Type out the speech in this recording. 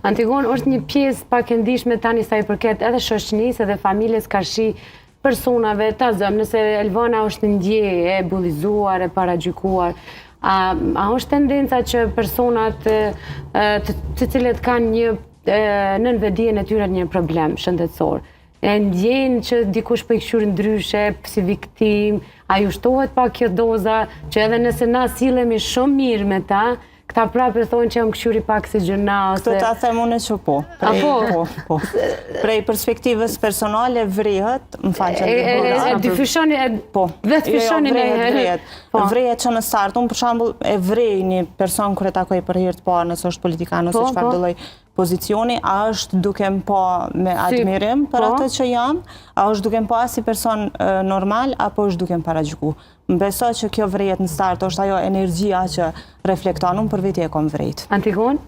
Antigon është një pjesë pak e ndishme tani sa i përket edhe shoqënisë edhe familjes karshi personave ta zëm, nëse Elvana është ndje e bullizuar, e paragjykuar, a është tendenca që personat të cilët kanë një nënvedijen e tyre një problem shëndetësor, e ndjenë që dikush për i këshurë ndryshe, si viktim, a ju shtohet pak kjo doza, që edhe nëse na silemi shumë mirë me ta, këta prapë thonë që jam këshuri pak si gjëna, ose... Këtë ta themune që po. Po. Prej perspektivës personale vrihet, më falë që e dyfyshoni, vetë fyshoni në herë. Vrihet që në start, unë për shambull e vrej një person kër e takoj për hirtë parë, nësë është politikan, nësë qëfar dëlloj pozicioni, a është duke më po me admirim për atë që jam, a është duke më po si person normal, apo është duke më paragjyku. Më beso që kjo vrejet në start, është ajo energjia që reflekton, unë për viti e kom vrejt. Antigon?